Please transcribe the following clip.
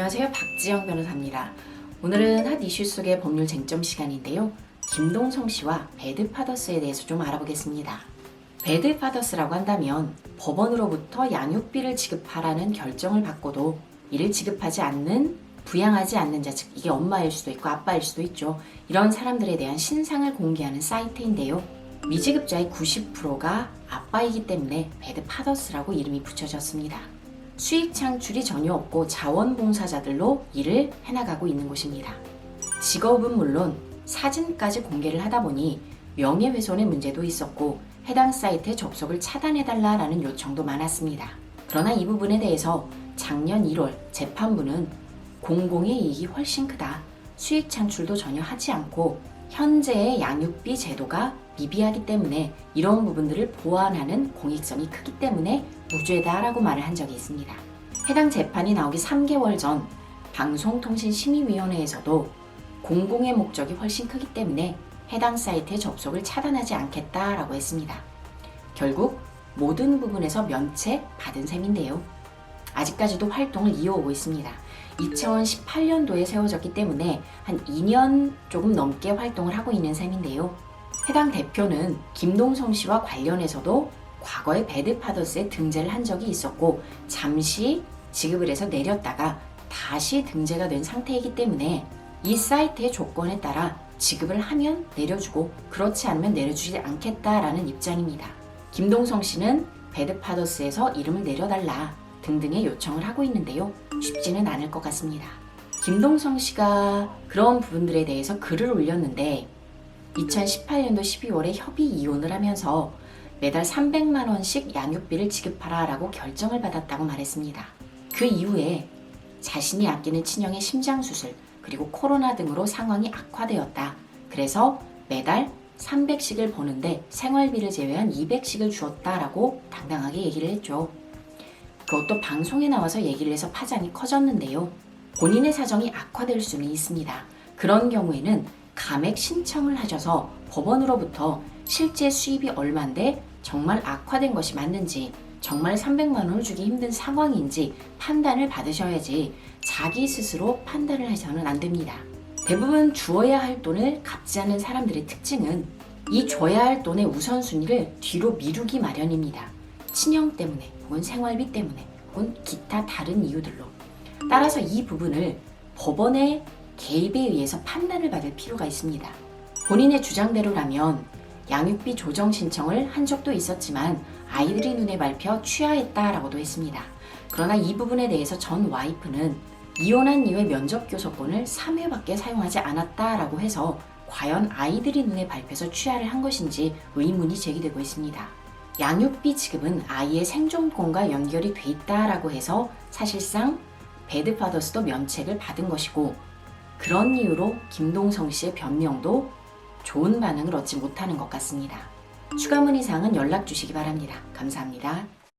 안녕하세요. 박지영 변호사입니다. 오늘은 핫 이슈 속의 법률 쟁점 시간인데요. 김동성 씨와 배드파더스에 대해서 좀 알아보겠습니다. 배드파더스라고 한다면 법원으로부터 양육비를 지급하라는 결정을 받고도 이를 지급하지 않는, 부양하지 않는 자, 즉 이게 엄마일 수도 있고 아빠일 수도 있죠. 이런 사람들에 대한 신상을 공개하는 사이트인데요. 미지급자의 90%가 아빠이기 때문에 배드파더스라고 이름이 붙여졌습니다. 수익 창출이 전혀 없고 자원봉사자들로 일을 해나가고 있는 곳입니다. 직업은 물론 사진까지 공개를 하다 보니 명예훼손의 문제도 있었고 해당 사이트에 접속을 차단해달라는 요청도 많았습니다. 그러나 이 부분에 대해서 작년 1월 재판부는 공공의 이익이 훨씬 크다. 수익 창출도 전혀 하지 않고 현재의 양육비 제도가 미비하기 때문에 이런 부분들을 보완하는 공익성이 크기 때문에 무죄다라고 말을 한 적이 있습니다. 해당 재판이 나오기 3개월 전 방송통신심의위원회에서도 공공의 목적이 훨씬 크기 때문에 해당 사이트의 접속을 차단하지 않겠다라고 했습니다. 결국 모든 부분에서 면책 받은 셈인데요. 아직까지도 활동을 이어오고 있습니다. 2018년도에 세워졌기 때문에 한 2년 조금 넘게 활동을 하고 있는 셈인데요. 해당 대표는 김동성 씨와 관련해서도 과거에 배드파더스에 등재를 한 적이 있었고 잠시 지급을 해서 내렸다가 다시 등재가 된 상태이기 때문에 이 사이트의 조건에 따라 지급을 하면 내려주고 그렇지 않으면 내려주지 않겠다라는 입장입니다. 김동성 씨는 배드파더스에서 이름을 내려달라 등등의 요청을 하고 있는데요. 쉽지는 않을 것 같습니다. 김동성 씨가 그런 부분들에 대해서 글을 올렸는데 2018년도 12월에 협의 이혼을 하면서 매달 300만 원씩 양육비를 지급하라라고 결정을 받았다고 말했습니다. 그 이후에 자신이 아끼는 친형의 심장수술 그리고 코로나 등으로 상황이 악화되었다. 그래서 매달 300씩을 버는데 생활비를 제외한 200씩을 주었다라고 당당하게 얘기를 했죠. 그것도 방송에 나와서 얘기를 해서 파장이 커졌는데요. 본인의 사정이 악화될 수는 있습니다. 그런 경우에는 감액 신청을 하셔서 법원으로부터 실제 수입이 얼만데 정말 악화된 것이 맞는지 정말 300만 원을 주기 힘든 상황인지 판단을 받으셔야지 자기 스스로 판단을 해서는 안 됩니다. 대부분 주어야 할 돈을 갚지 않는 사람들의 특징은 이 줘야 할 돈의 우선순위를 뒤로 미루기 마련입니다. 친형 때문에 혹은 생활비 때문에 혹은 기타 다른 이유들로. 따라서 이 부분을 법원의 개입에 의해서 판단을 받을 필요가 있습니다. 본인의 주장대로라면 양육비 조정 신청을 한 적도 있었지만 아이들이 눈에 밟혀 취하했다라고도 했습니다. 그러나 이 부분에 대해서 전 와이프는 이혼한 이후에 면접교섭권을 3회밖에 사용하지 않았다라고 해서 과연 아이들이 눈에 밟혀서 취하를 한 것인지 의문이 제기되고 있습니다. 양육비 지급은 아이의 생존권과 연결이 돼 있다라고 해서 사실상 배드파더스도 면책을 받은 것이고 그런 이유로 김동성 씨의 변명도 좋은 반응을 얻지 못하는 것 같습니다. 추가 문의 사항은 연락 주시기 바랍니다. 감사합니다.